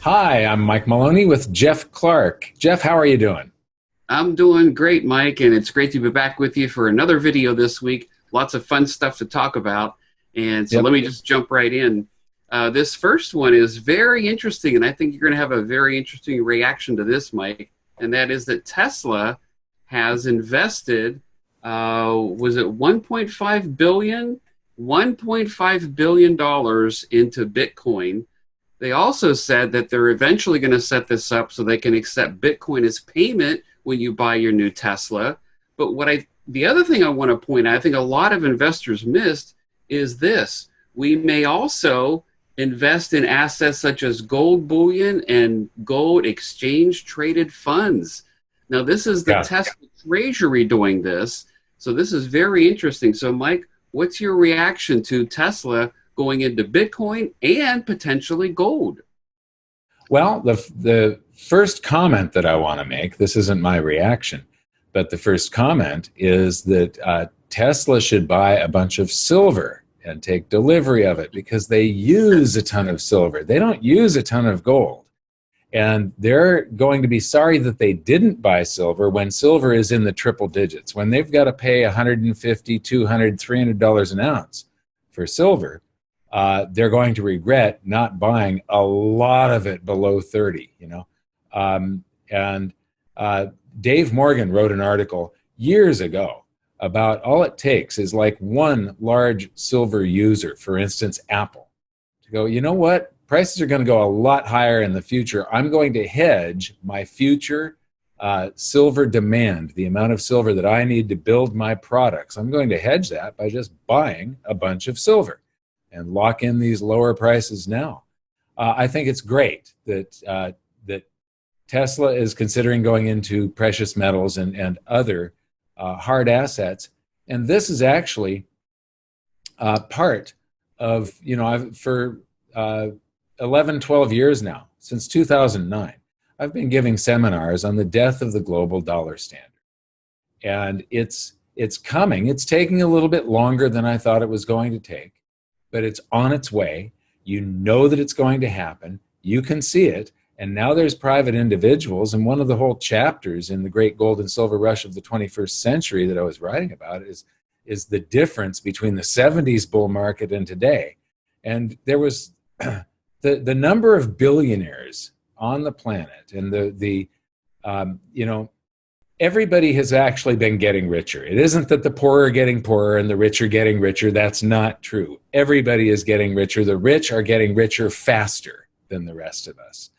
Hi, I'm Mike Maloney with Jeff Clark. Jeff, how are you doing? I'm doing great, Mike, and it's great to be back with you for another video this week. Lots of fun stuff to talk about. And so Yep. let me just jump right in. This first one is very interesting, and I think you're going to have a very interesting reaction to this, Mike. And that is that Tesla has invested, was it 1.5 billion? $1.5 billion into Bitcoin. They also said that they're eventually going to set this up so they can accept Bitcoin as payment when you buy your new Tesla. But the other thing I want to point out, I think a lot of investors missed is this. We may also invest in assets such as gold bullion and gold exchange traded funds. Now, this is the Yeah. Tesla Treasury doing this. So this is very interesting. So, Mike, what's your reaction to Tesla going into Bitcoin and potentially gold? Well, the first comment that I want to make, this isn't my reaction, but the first comment is that Tesla should buy a bunch of silver and take delivery of it because they use a ton of silver. They don't use a ton of gold. And they're going to be sorry that they didn't buy silver when silver is in the triple digits. When they've got to pay $150, $200, $300 an ounce for silver, they're going to regret not buying a lot of it below 30, and Dave Morgan wrote an article years ago about all it takes is like one large silver user, for instance, Apple, to go, you know what? Prices are going to go a lot higher in the future. I'm going to hedge my future silver demand, the amount of silver that I need to build my products. I'm going to hedge that by just buying a bunch of silver and lock in these lower prices now. I think it's great that Tesla is considering going into precious metals and other hard assets. And this is actually part of, for 11, 12 years now, since 2009, I've been giving seminars on the death of the global dollar standard. And it's coming. It's taking a little bit longer than I thought it was going to take, but it's on its way. You know that it's going to happen. You can see it. And now there's private individuals. And one of the whole chapters in the great gold and silver rush of the 21st century that I was writing about is the difference between the 70s bull market and today. And there was the number of billionaires on the planet and everybody has actually been getting richer. It isn't that the poor are getting poorer and the rich are getting richer. That's not true. Everybody is getting richer. The rich are getting richer faster than the rest of us.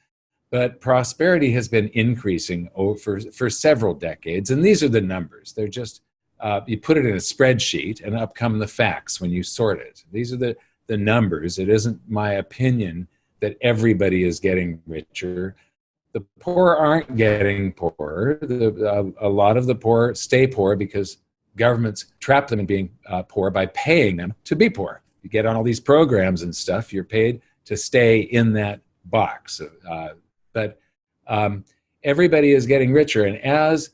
But prosperity has been increasing for several decades, and these are the numbers. They're just, you put it in a spreadsheet, and up come the facts when you sort it. These are the numbers. It isn't my opinion that everybody is getting richer. The poor aren't getting poorer. A lot of the poor stay poor because governments trap them in being poor by paying them to be poor. You get on all these programs and stuff, you're paid to stay in that box. But everybody is getting richer. And as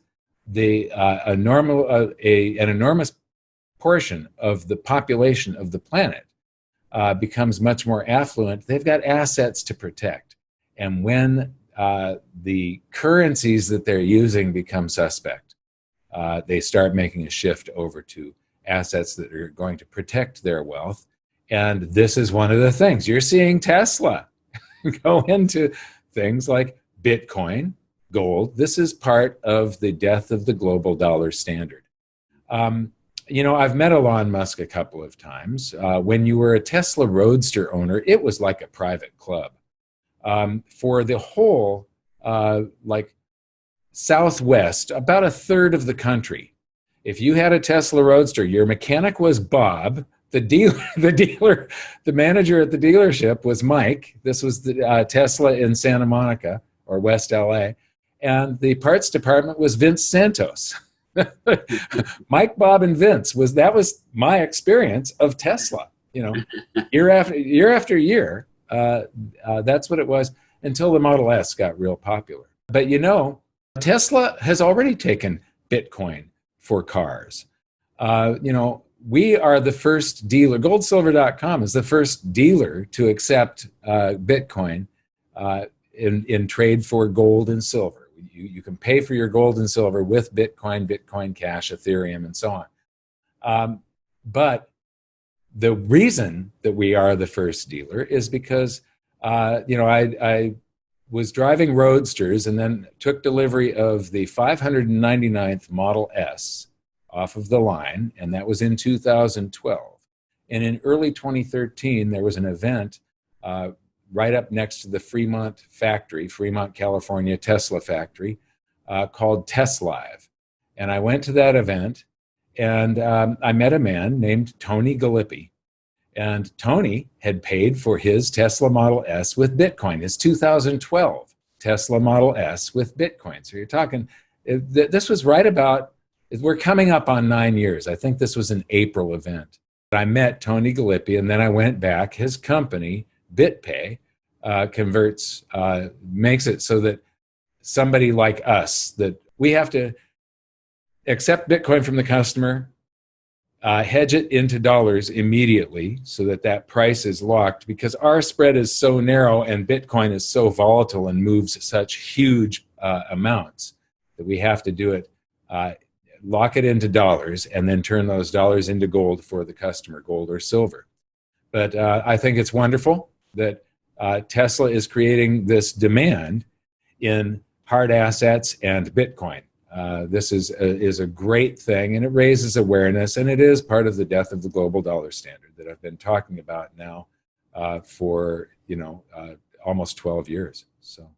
an enormous portion of the population of the planet becomes much more affluent, they've got assets to protect. And when the currencies that they're using become suspect, they start making a shift over to assets that are going to protect their wealth. And this is one of the things. You're seeing Tesla go into things like Bitcoin, gold. This is part of the death of the global dollar standard. I've met Elon Musk a couple of times. When you were a Tesla Roadster owner, it was like a private club. For the whole, Southwest, about a third of the country, if you had a Tesla Roadster, your mechanic was Bob. The manager at the dealership was Mike. This was the Tesla in Santa Monica or West LA. And the parts department was Vince Santos. Mike, Bob, and Vince that was my experience of Tesla. Year after year, that's what it was until the Model S got real popular. But Tesla has already taken Bitcoin for cars. We are the first dealer. Goldsilver.com is the first dealer to accept Bitcoin in trade for gold and silver. You can pay for your gold and silver with Bitcoin, Bitcoin Cash, Ethereum, and so on. But the reason that we are the first dealer is because, I was driving Roadsters and then took delivery of the 599th Model S off of the line, and that was in 2012. And in early 2013, there was an event right up next to the Fremont factory, Fremont, California, Tesla factory, called TesLive. And I went to that event, and I met a man named Tony Galippi. And Tony had paid for his Tesla Model S with Bitcoin, his 2012 Tesla Model S with Bitcoin. So you're talking, this was right about, we're coming up on 9 years. I think this was an April event. I met Tony Galippi, and then I went back. His company, BitPay, converts, makes it so that somebody like us, that we have to accept Bitcoin from the customer, hedge it into dollars immediately so that that price is locked, because our spread is so narrow and Bitcoin is so volatile and moves such huge amounts that we have to do it, lock it into dollars, and then turn those dollars into gold for the customer, gold or silver. But I think it's wonderful that Tesla is creating this demand in hard assets and Bitcoin. This is a great thing, and it raises awareness, and it is part of the death of the global dollar standard that I've been talking about now for almost 12 years. So,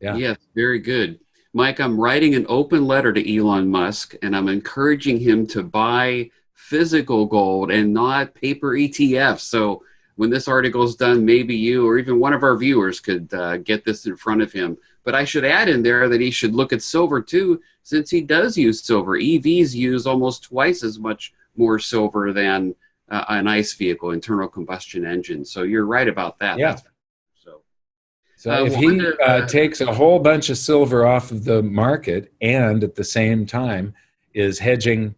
yeah. Yes, very good. Mike, I'm writing an open letter to Elon Musk, and I'm encouraging him to buy physical gold and not paper ETFs. So when this article is done, maybe you or even one of our viewers could get this in front of him. But I should add in there that he should look at silver too, since he does use silver. EVs use almost twice as much more silver than an ICE vehicle, internal combustion engine. So you're right about that. Yeah. So if he takes a whole bunch of silver off of the market and at the same time is hedging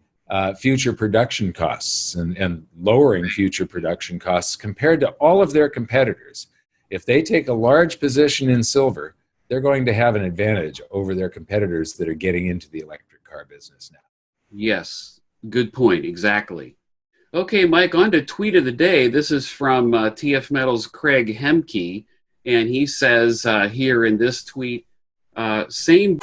future production costs and lowering future production costs compared to all of their competitors, if they take a large position in silver, they're going to have an advantage over their competitors that are getting into the electric car business now. Yes, good point. Exactly. Okay, Mike, on to tweet of the day. This is from TF Metal's Craig Hemke, and he says here in this tweet, same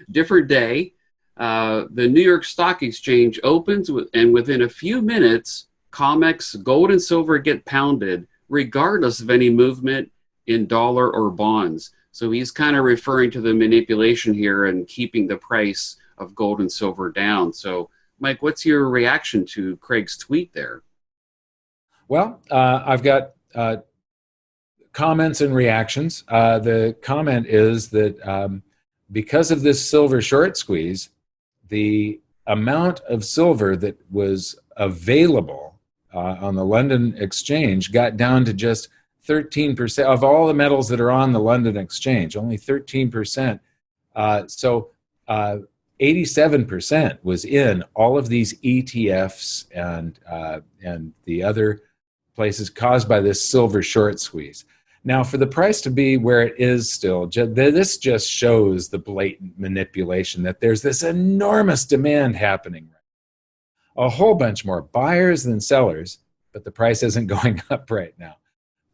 different day, the New York Stock Exchange opens and within a few minutes, COMEX, gold and silver get pounded regardless of any movement in dollar or bonds. So he's kind of referring to the manipulation here and keeping the price of gold and silver down. So, Mike, what's your reaction to Craig's tweet there? Well, I've got comments and reactions. The comment is that because of this silver short squeeze, the amount of silver that was available on the London Exchange got down to just 13% of all the metals that are on the London Exchange, only 13%. So 87% was in all of these ETFs and the other places caused by this silver short squeeze. Now, for the price to be where it is still, this just shows the blatant manipulation that there's this enormous demand happening. A whole bunch more buyers than sellers, but the price isn't going up right now.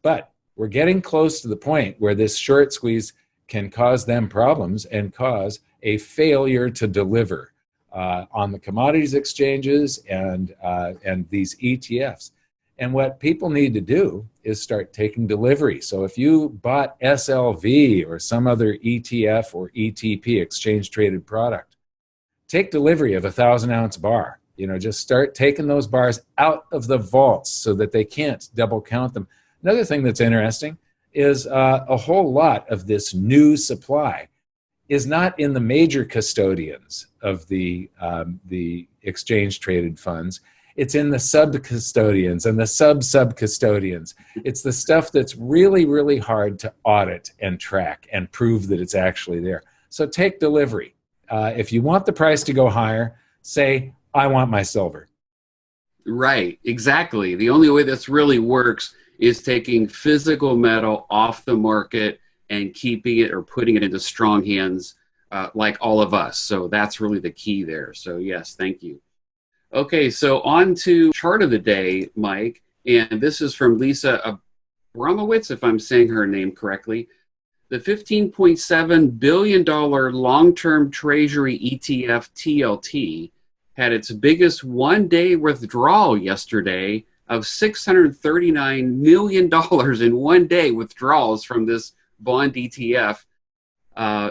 But we're getting close to the point where this short squeeze can cause them problems and cause a failure to deliver on the commodities exchanges and these ETFs. And what people need to do is start taking delivery. So if you bought SLV or some other ETF or ETP, exchange traded product, take delivery of a 1,000-ounce bar. Just start taking those bars out of the vaults so that they can't double count them. Another thing that's interesting is a whole lot of this new supply is not in the major custodians of the exchange traded funds. It's in the sub-custodians and the sub-custodians. It's the stuff that's really, really hard to audit and track and prove that it's actually there. So take delivery. If you want the price to go higher, say, I want my silver. Right, exactly. The only way this really works is taking physical metal off the market and keeping it or putting it into strong hands like all of us. So that's really the key there. So yes, thank you. Okay, so on to chart of the day, Mike. And this is from Lisa Abramowitz, if I'm saying her name correctly. The $15.7 billion long-term Treasury ETF TLT had its biggest one-day withdrawal yesterday of $639 million in one day withdrawals from this bond ETF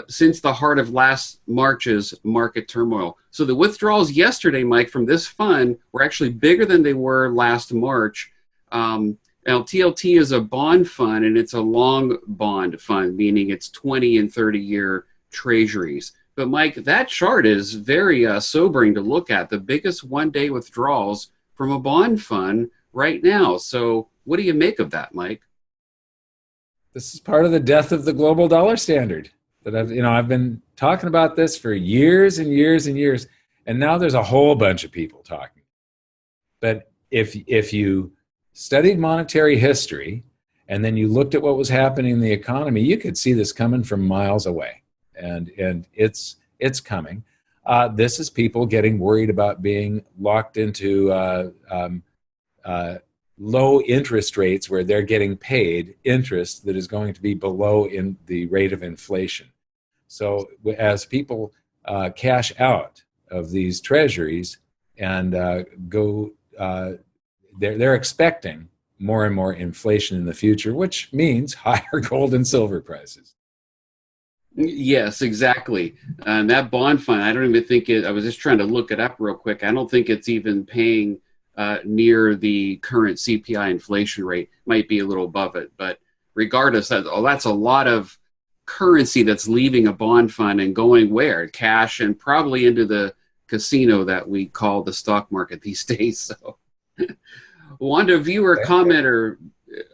since the heart of last March's market turmoil. So the withdrawals yesterday, Mike, from this fund were actually bigger than they were last March. Now, TLT is a bond fund, and it's a long bond fund, meaning it's 20 and 30-year treasuries. But, Mike, that chart is very sobering to look at, the biggest one-day withdrawals from a bond fund right now. So what do you make of that, Mike? This is part of the death of the global dollar standard. That I've been talking about this for years and years and years, and now there's a whole bunch of people talking. But if you studied monetary history, and then you looked at what was happening in the economy, you could see this coming from miles away, and it's coming. This is people getting worried about being locked into low interest rates where they're getting paid interest that is going to be below in the rate of inflation. So as people cash out of these treasuries and they're expecting more and more inflation in the future, which means higher gold and silver prices. Yes, exactly. And that bond fund, I don't even think I was just trying to look it up real quick. I don't think it's even paying near the current CPI inflation rate. Might be a little above it. But regardless, that's a lot of currency that's leaving a bond fund and going where? Cash, and probably into the casino that we call the stock market these days. So Wanda, viewer commenter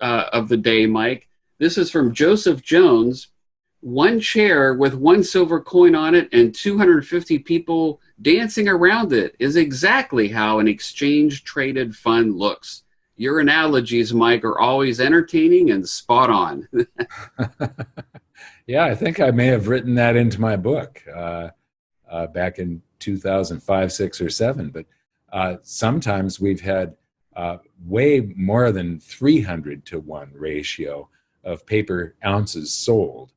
of the day, Mike. This is from Joseph Jones. One chair with one silver coin on it and 250 people dancing around it is exactly how an exchange-traded fund looks. Your analogies, Mike, are always entertaining and spot on. Yeah, I think I may have written that into my book back in 2005, 6, or 7. But sometimes we've had way more than 300 to 1 ratio of paper ounces sold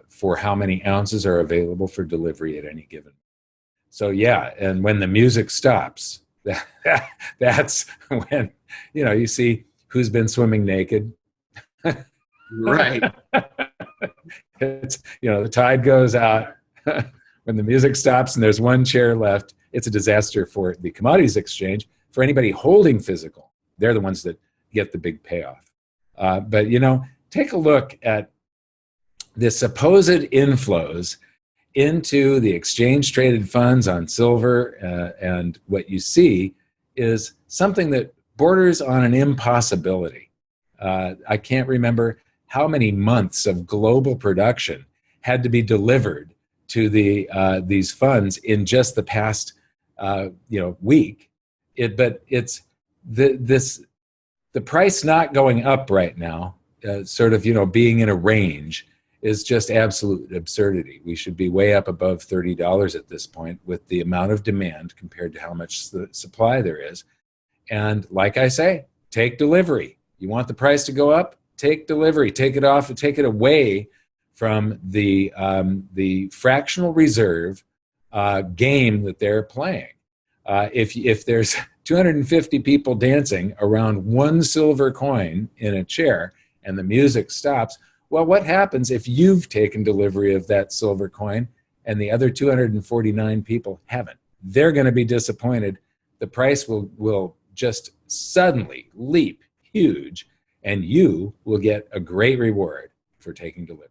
for how many ounces are available for delivery at any given. So yeah, and when the music stops, that's when you see who's been swimming naked. Right. It's the tide goes out. When the music stops and there's one chair left, it's a disaster for the commodities exchange. For anybody holding physical, they're the ones that get the big payoff. But take a look at the supposed inflows into the exchange-traded funds on silver, and what you see is something that borders on an impossibility. I can't remember how many months of global production had to be delivered to these funds in just the past week. But it's the price not going up right now, being in a range, is just absolute absurdity. We should be way up above $30 at this point with the amount of demand compared to how much supply there is. And like I say, take delivery. You want the price to go up? Take delivery. Take it off and take it away from the fractional reserve game that they're playing. If there's 250 people dancing around one silver coin in a chair and the music stops, well, what happens if you've taken delivery of that silver coin and the other 249 people haven't? They're going to be disappointed. The price will just suddenly leap huge, and you will get a great reward for taking delivery.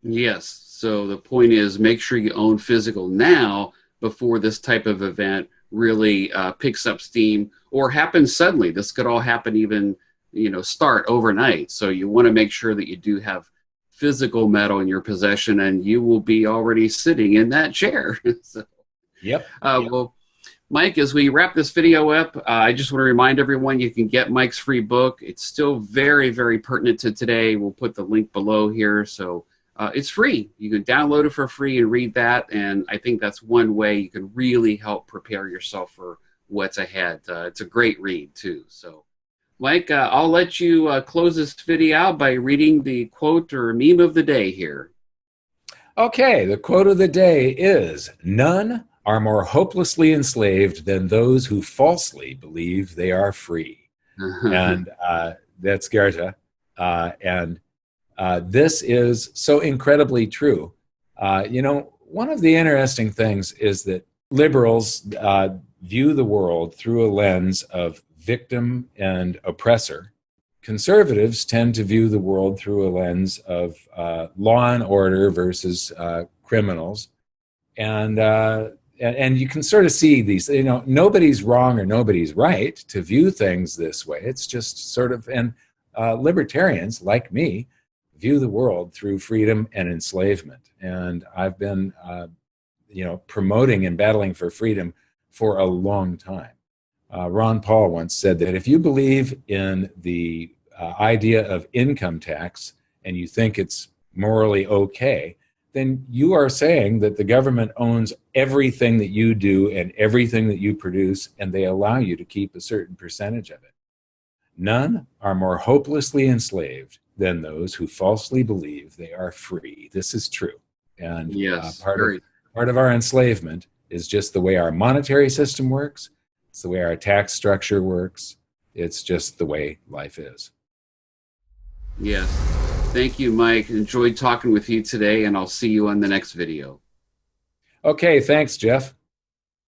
Yes. So the point is, make sure you own physical now before this type of event really picks up steam or happens suddenly. This could all happen even start overnight. So you want to make sure that you do have physical metal in your possession, and you will be already sitting in that chair. So, Yep. Well, Mike, as we wrap this video up, I just want to remind everyone you can get Mike's free book. It's still very, very pertinent to today. We'll put the link below here. So it's free. You can download it for free and read that. And I think that's one way you can really help prepare yourself for what's ahead. It's a great read, too. So, Mike, I'll let you close this video out by reading the quote or meme of the day here. Okay, the quote of the day is, "None are more hopelessly enslaved than those who falsely believe they are free." And that's Goethe. And this is so incredibly true. One of the interesting things is that liberals view the world through a lens of victim and oppressor. Conservatives tend to view the world through a lens of law and order versus criminals. And you can sort of see these, nobody's wrong or nobody's right to view things this way. It's just sort of, and libertarians like me view the world through freedom and enslavement. And I've been, promoting and battling for freedom for a long time. Ron Paul once said that if you believe in the idea of income tax and you think it's morally okay, then you are saying that the government owns everything that you do and everything that you produce, and they allow you to keep a certain percentage of it. None are more hopelessly enslaved than those who falsely believe they are free. This is true. And yes, part of our enslavement is just the way our monetary system works. It's the way our tax structure works. It's just the way life is. Yes. Thank you, Mike. Enjoyed talking with you today, and I'll see you on the next video. Okay, thanks, Jeff.